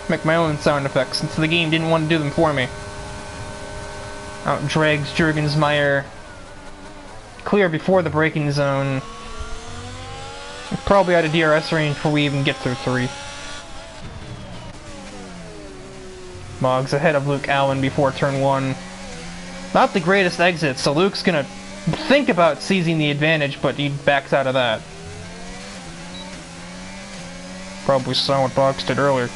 Make my own sound effects since the game didn't want to do them for me. Out drags Jurgensmeyer. Clear before the braking zone. Probably out of DRS range before we even get through 3. Moggs ahead of Luke Allen before turn 1. Not the greatest exit, so Luke's gonna think about seizing the advantage, but he backs out of that. Probably saw what Boggs did earlier.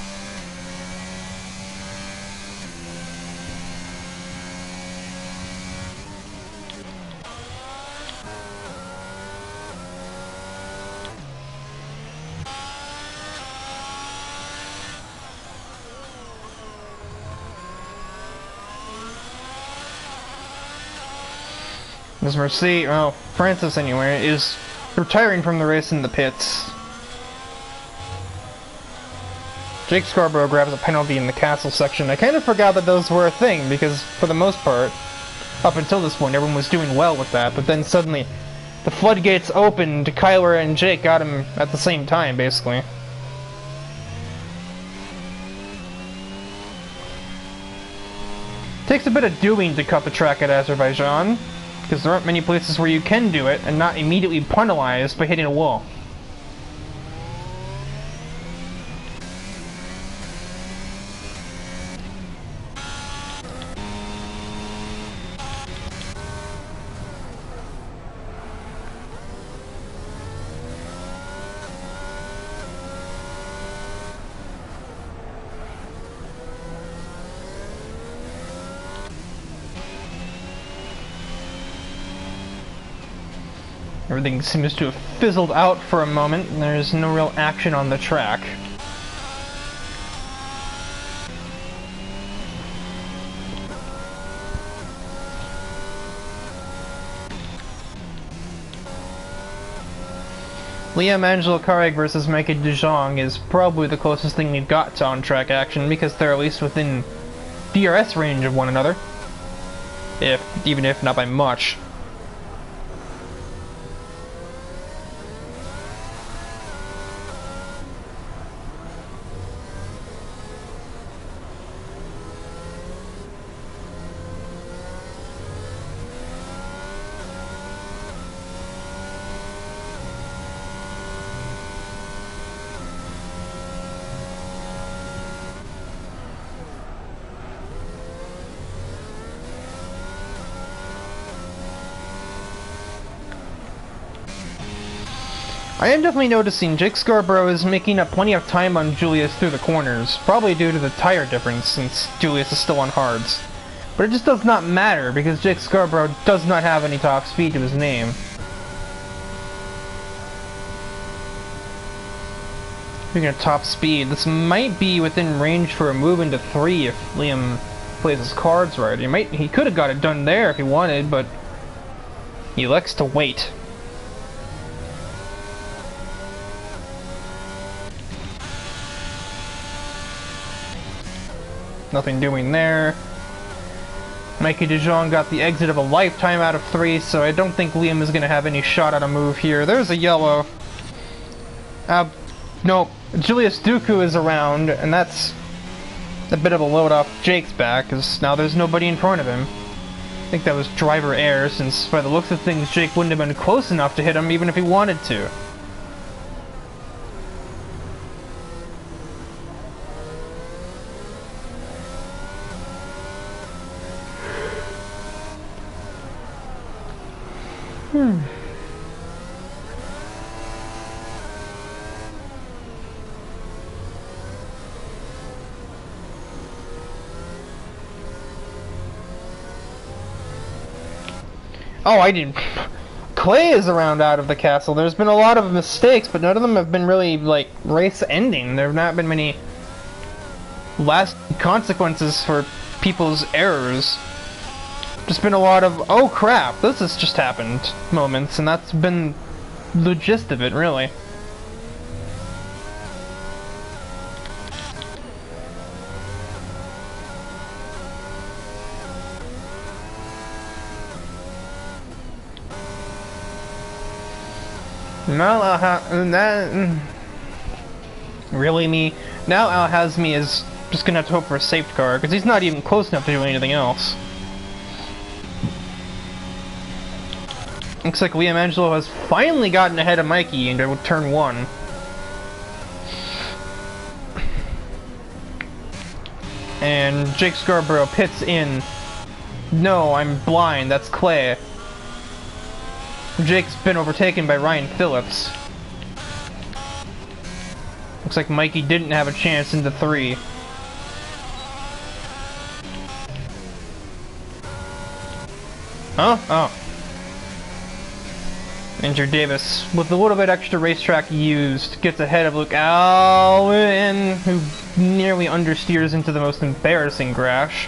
As Mercy, well, Francis anyway, is retiring from the race in the pits. Jake Scarborough grabs a penalty in the castle section. I kind of forgot that those were a thing, because for the most part, up until this point, everyone was doing well with that, but then suddenly, the floodgates opened, Kyler and Jake got him at the same time, basically. Takes a bit of doing to cut the track at Azerbaijan, because there aren't many places where you can do it and not immediately penalized by hitting a wall. Everything seems to have fizzled out for a moment, and there's no real action on the track. Liam Angelo Carrig versus Mikey de Jong is probably the closest thing we've got to on-track action, because they're at least within DRS range of one another. Even if not by much. I am definitely noticing Jake Scarborough is making up plenty of time on Julius through the corners, probably due to the tire difference since Julius is still on hards. But it just does not matter because Jake Scarborough does not have any top speed to his name. Speaking of top speed, this might be within range for a move into 3 if Liam plays his cards right. He could have got it done there if he wanted, but he elects to wait. Nothing doing there. Mikey de Jong got the exit of a lifetime out of 3, so I don't think Liam is going to have any shot at a move here. There's a yellow. No, Julius Dooku is around, and that's a bit of a load off Jake's back, because now there's nobody in front of him. I think that was driver error, since by the looks of things, Jake wouldn't have been close enough to hit him even if he wanted to. Oh, I didn't... Clay is around out of the castle. There's been a lot of mistakes, but none of them have been really, like, race-ending. There have not been many lasting consequences for people's errors. Just been a lot of, oh crap, this has just happened moments, and that's been the gist of it, really. Now really me? Now Al-Hazmi is just gonna have to hope for a safety car, because he's not even close enough to do anything else. Looks like Liam Angelo has finally gotten ahead of Mikey into turn 1. And Jake Scarborough pits in. No, I'm blind, that's Clay. Jake's been overtaken by Ryan Phillips. Looks like Mikey didn't have a chance into 3. Huh? Oh. Andrew Davis, with a little bit extra racetrack used, gets ahead of Luke Allen, who nearly understeers into the most embarrassing crash.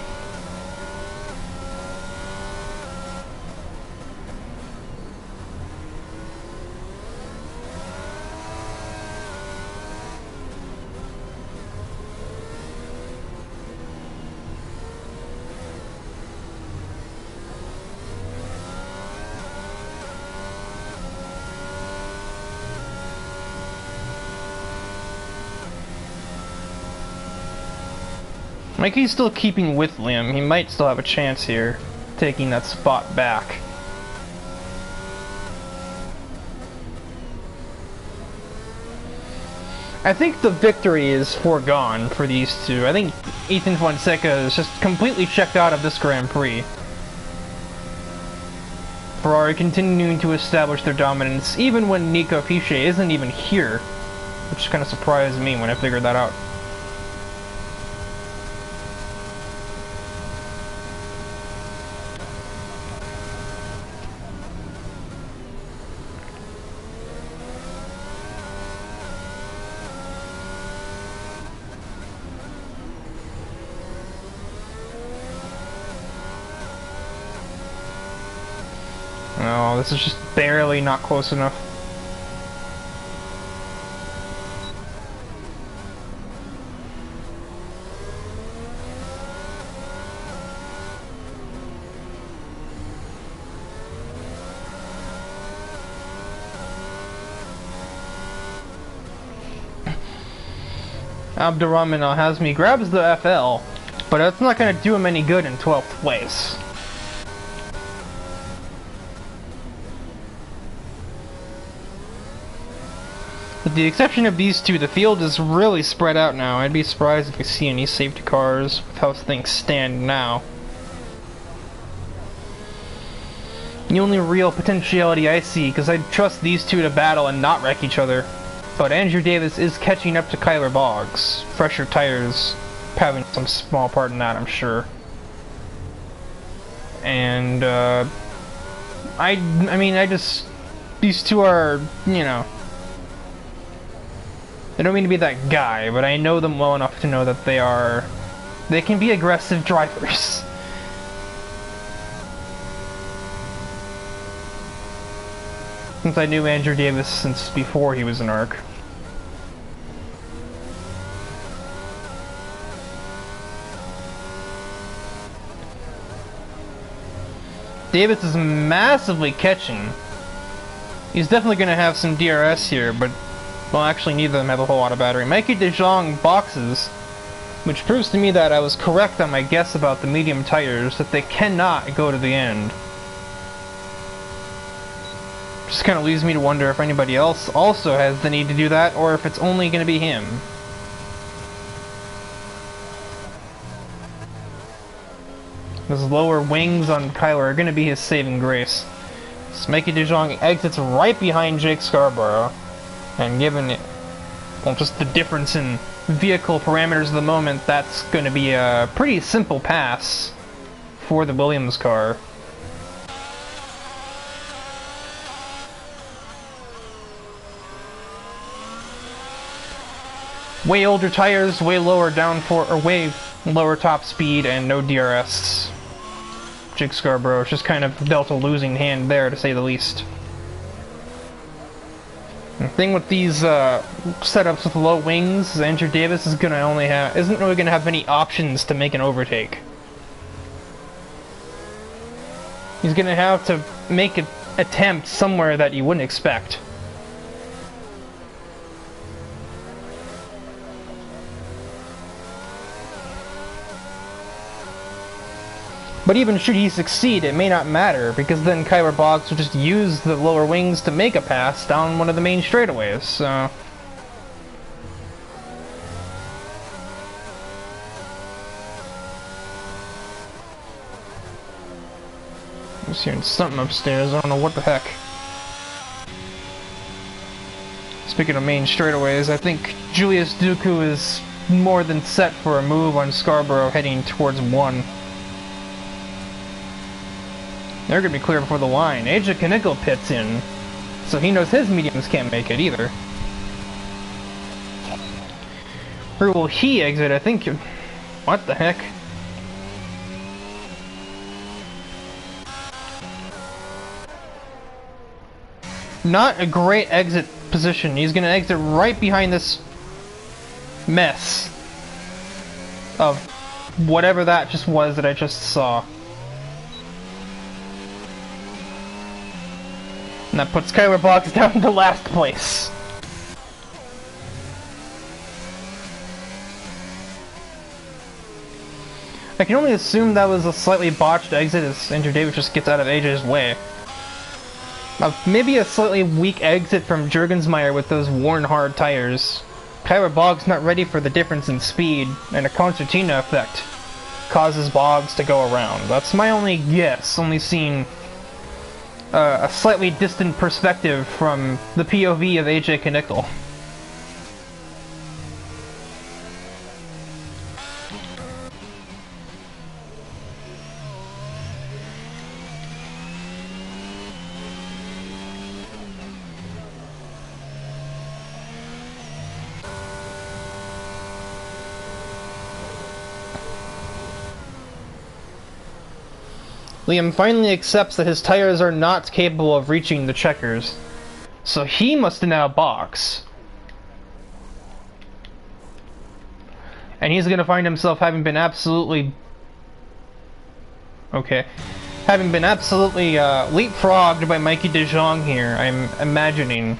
Mikey's still keeping with Liam. He might still have a chance here, taking that spot back. I think the victory is foregone for these two. I think Ethan Fonseca is just completely checked out of this Grand Prix. Ferrari continuing to establish their dominance, even when Nico Piche isn't even here, which kind of surprised me when I figured that out. No, this is just barely not close enough. Abdurrahman Al-Hazmi grabs the FL, but that's not going to do him any good in 12th place. With the exception of these two, the field is really spread out now. I'd be surprised if we see any safety cars with how things stand now. The only real potentiality I see, because I trust these two to battle and not wreck each other. But Andrew Davis is catching up to Kyler Boggs. Fresher tires having some small part in that, I'm sure. And, I mean, these two are, you know, I don't mean to be that guy, but I know them well enough to know that they can be aggressive drivers. Since I knew Andrew Davis since before he was an ARC. Davis is massively catching. He's definitely going to have some DRS here, but well, actually neither of them have a whole lot of battery. Mikey De Jong boxes, which proves to me that I was correct on my guess about the medium tires, that they cannot go to the end. Just kind of leaves me to wonder if anybody else also has the need to do that, or if it's only going to be him. Those lower wings on Kyler are going to be his saving grace. So Mikey De Jong exits right behind Jake Scarborough. And given it, well, just the difference in vehicle parameters of the moment, that's going to be a pretty simple pass for the Williams car. Way older tires, way lower way lower top speed, and no DRS. Jake Scarborough just kind of dealt a losing hand there, to say the least. The thing with these setups with low wings is Andrew Davis isn't really gonna have many options to make an overtake. He's gonna have to make an attempt somewhere that you wouldn't expect. But even should he succeed, it may not matter, because then Kyler Boggs will just use the lower wings to make a pass down one of the main straightaways, so... I'm just hearing something upstairs, I don't know what the heck. Speaking of main straightaways, I think Julius Dooku is more than set for a move on Scarborough heading towards 1. They're going to be clear before the line. AJ Kanickle pits in, so he knows his mediums can't make it either. Where will he exit? I think... What the heck? Not a great exit position. He's going to exit right behind this mess of whatever that just was that I just saw. And that puts Kyler Boggs down to last place. I can only assume that was a slightly botched exit as Andrew Davis just gets out of AJ's way. Maybe a slightly weak exit from Jurgensmeyer with those worn hard tires. Kyler Boggs not ready for the difference in speed, and a concertina effect causes Boggs to go around. That's my only guess, only seeing a slightly distant perspective from the POV of AJ Knickel. Liam finally accepts that his tires are not capable of reaching the checkers, so he must now box. And he's gonna find himself having been absolutely... Okay. Having been absolutely leapfrogged by Mikey De Jong here, I'm imagining.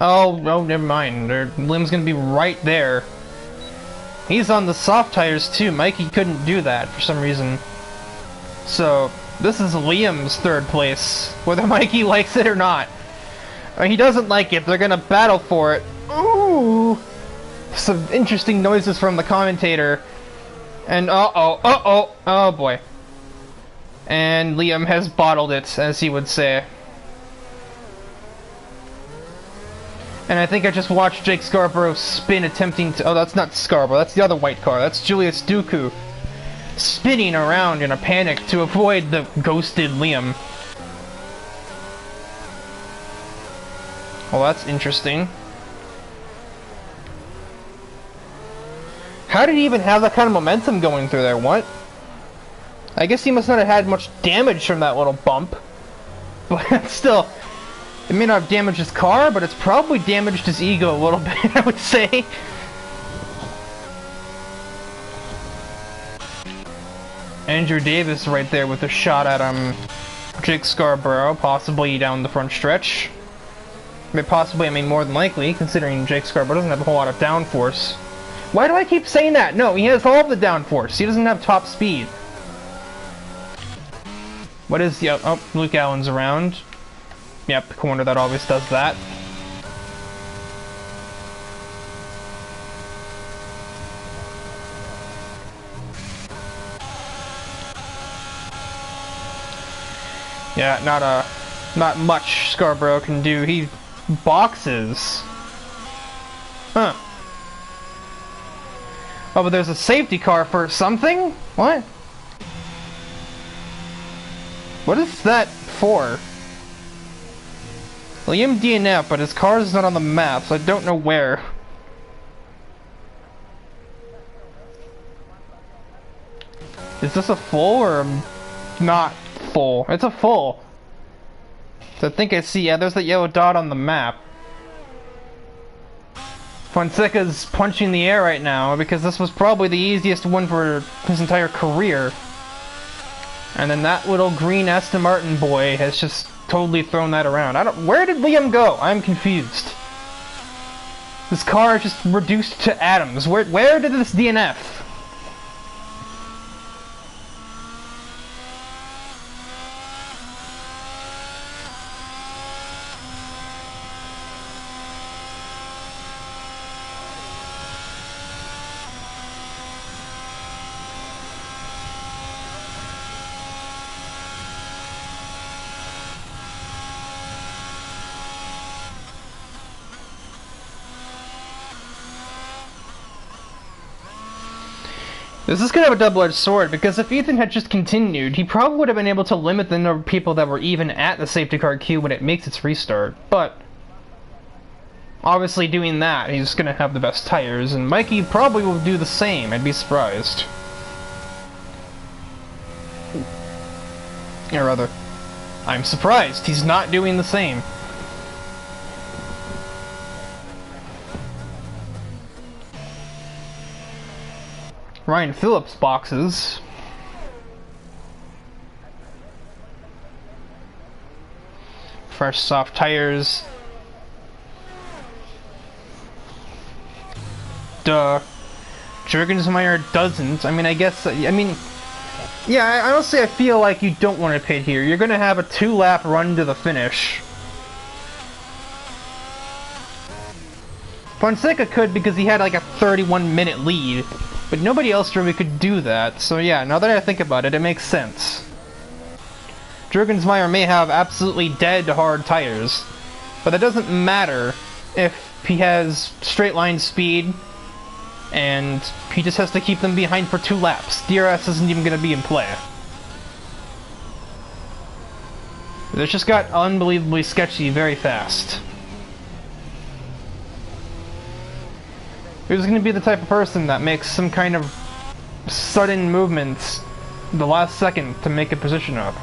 Oh, never mind. Liam's gonna be right there. He's on the soft tires too. Mikey couldn't do that for some reason. So, this is Liam's third place, whether Mikey likes it or not. He doesn't like it. They're gonna battle for it. Ooh! Some interesting noises from the commentator. And oh boy. And Liam has bottled it, as he would say. And I think I just watched Jake Scarborough spin attempting to... Oh, that's not Scarborough, that's the other white car. That's Julius Dooku spinning around in a panic to avoid the ghosted Liam. Well, that's interesting. How did he even have that kind of momentum going through there? What? I guess he must not have had much damage from that little bump. But still... It may not have damaged his car, but it's probably damaged his ego a little bit, I would say. Andrew Davis right there with a shot at Jake Scarborough, possibly down the front stretch. Possibly, I mean more than likely, considering Jake Scarborough doesn't have a whole lot of downforce. Why do I keep saying that? No, he has all of the downforce. He doesn't have top speed. What is the... Oh, Luke Allen's around. Yep, the corner that always does that. Yeah, not much Scarborough can do. He boxes. Huh. Oh, but there's a safety car for something? What? What is that for? Liam DNF, but his car is not on the map, so I don't know where. Is this a full or not full? It's a full. So I think I see, yeah, there's that yellow dot on the map. Fonseca's punching the air right now because this was probably the easiest one for his entire career. And then that little green Aston Martin boy has just totally thrown that around. Where did Liam go? I'm confused. This car is just reduced to atoms. Where did this DNF? This is kind of a double-edged sword, because if Ethan had just continued, he probably would have been able to limit the number of people that were even at the safety car queue when it makes its restart. But obviously doing that, he's going to have the best tires, and Mikey probably will do the same. I'd be surprised. Or rather, I'm surprised he's not doing the same. Ryan Phillips boxes. Fresh soft tires. Duh. Jurgensmeyer doesn't. I mean, I guess... yeah, honestly, I feel like you don't want to pit here. You're gonna have a 2-lap run to the finish. Fonseca could because he had like a 31-minute lead, but nobody else really could do that. So yeah, now that I think about it, it makes sense. Jurgensmeyer may have absolutely dead hard tires, but that doesn't matter if he has straight line speed, and he just has to keep them behind for 2 laps. DRS isn't even going to be in play. This just got unbelievably sketchy very fast. Who's going to be the type of person that makes some kind of sudden movements the last second to make a position up?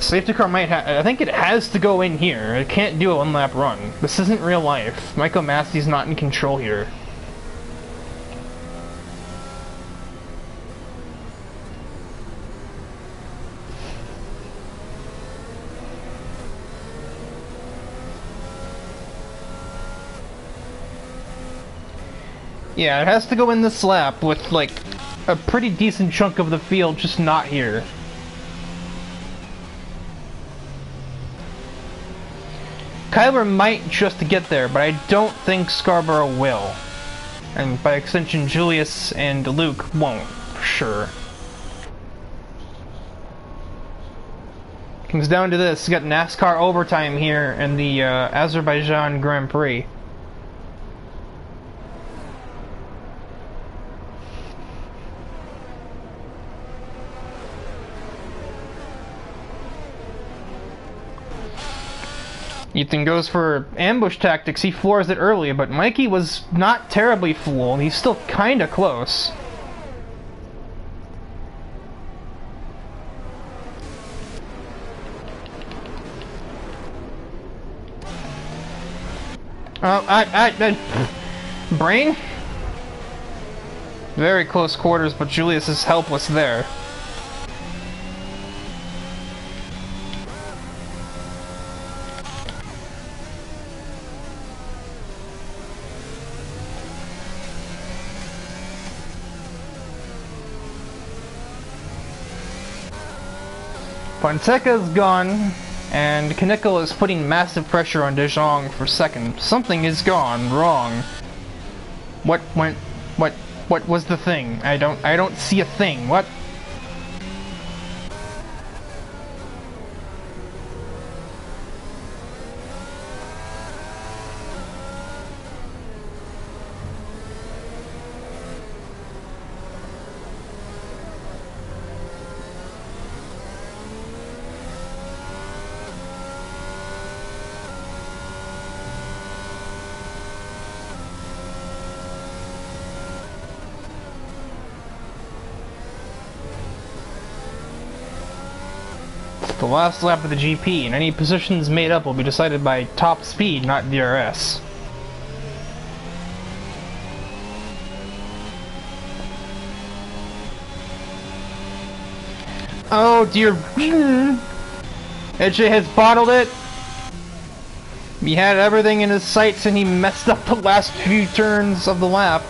Safety car might have... I think it has to go in here. It can't do a 1-lap run. This isn't real life. Michael Massey's not in control here. Yeah, it has to go in this lap with, like, a pretty decent chunk of the field just not here. Kyler might just get there, but I don't think Scarborough will. And by extension, Julius and Luke won't, for sure. Comes down to this, you got NASCAR overtime here in the Azerbaijan Grand Prix. Ethan goes for ambush tactics. He floors it early, but Mikey was not terribly fooled. He's still kinda close. Brain? Very close quarters, but Julius is helpless there. Fonseca's gone, and Knickel is putting massive pressure on De Jong for second. Something has gone wrong. What was the thing? I don't see a thing. What? The last lap of the GP, and any positions made up will be decided by top speed, not DRS. Oh dear. AJ has bottled it. He had everything in his sights and he messed up the last few turns of the lap.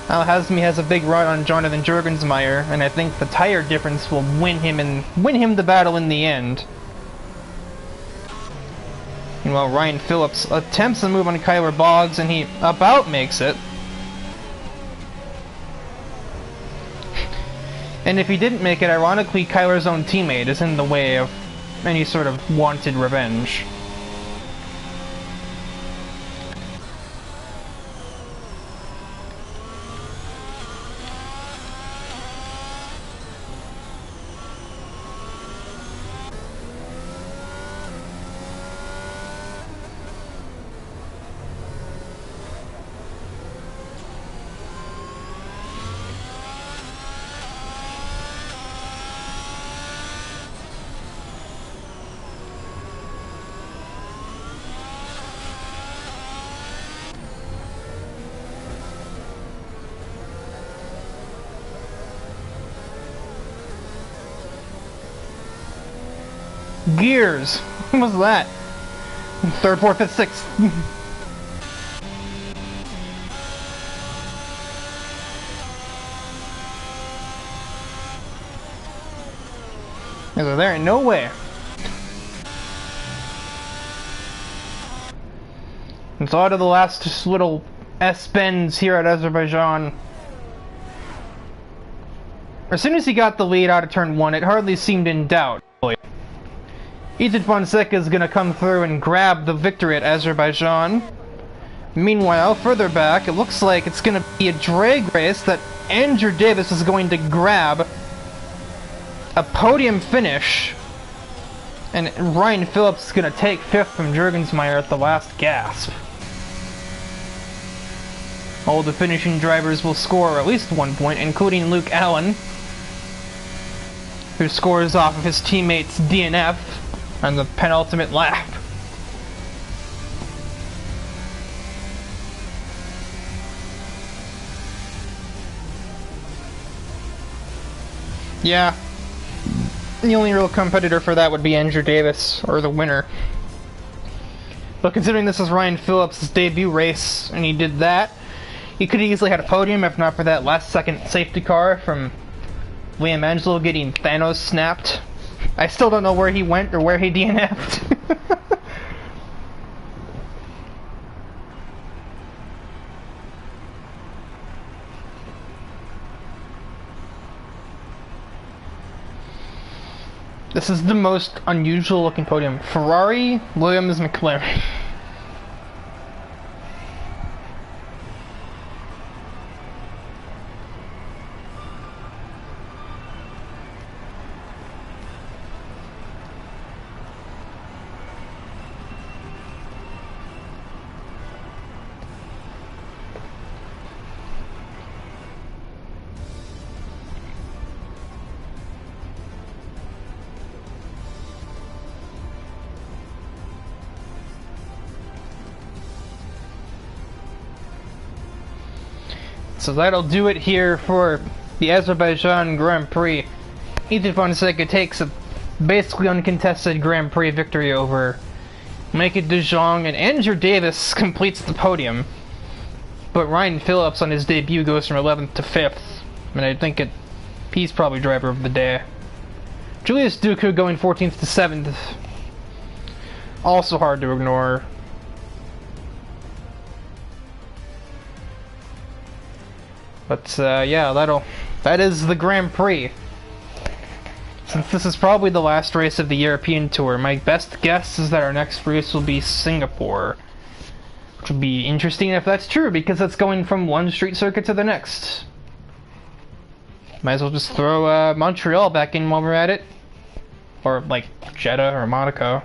Al Hazmi has a big run on Jonathan Jurgensmeyer, and I think the tire difference will win him the battle in the end. Meanwhile, Ryan Phillips attempts a move on Kyler Boggs, and he about makes it. And if he didn't make it, ironically, Kyler's own teammate is in the way of any sort of wanted revenge. Gears! What was that? Third, fourth, fifth, sixth. So there ain't no way. It's all to the last little S-bends here at Azerbaijan. As soon as he got the lead out of turn 1, it hardly seemed in doubt. Egypt Fonseca is going to come through and grab the victory at Azerbaijan. Meanwhile, further back, it looks like it's going to be a drag race that Andrew Davis is going to grab a podium finish, and Ryan Phillips is going to take 5th from Jurgensmeyer at the last gasp. All the finishing drivers will score at least 1 point, including Luke Allen, who scores off of his teammate's DNF on the penultimate lap. Yeah. The only real competitor for that would be Andrew Davis, or the winner. But considering this is Ryan Phillips' debut race, and he did that, he could have easily had a podium if not for that last-second safety car from Liam Angelo getting Thanos snapped. I still don't know where he went or where he DNF'd. This is the most unusual looking podium. Ferrari, Williams, McLaren. So that'll do it here for the Azerbaijan Grand Prix. Egypt Fonseca takes a basically uncontested Grand Prix victory over Micah de Jong, and Andrew Davis completes the podium. But Ryan Phillips on his debut goes from 11th to 5th, and I think he's probably driver of the day. Julius Duku going 14th to 7th. Also hard to ignore. But yeah, that is the Grand Prix. Since this is probably the last race of the European Tour, my best guess is that our next race will be Singapore. Which would be interesting if that's true, because it's going from one street circuit to the next. Might as well just throw Montreal back in while we're at it. Or like Jeddah or Monaco.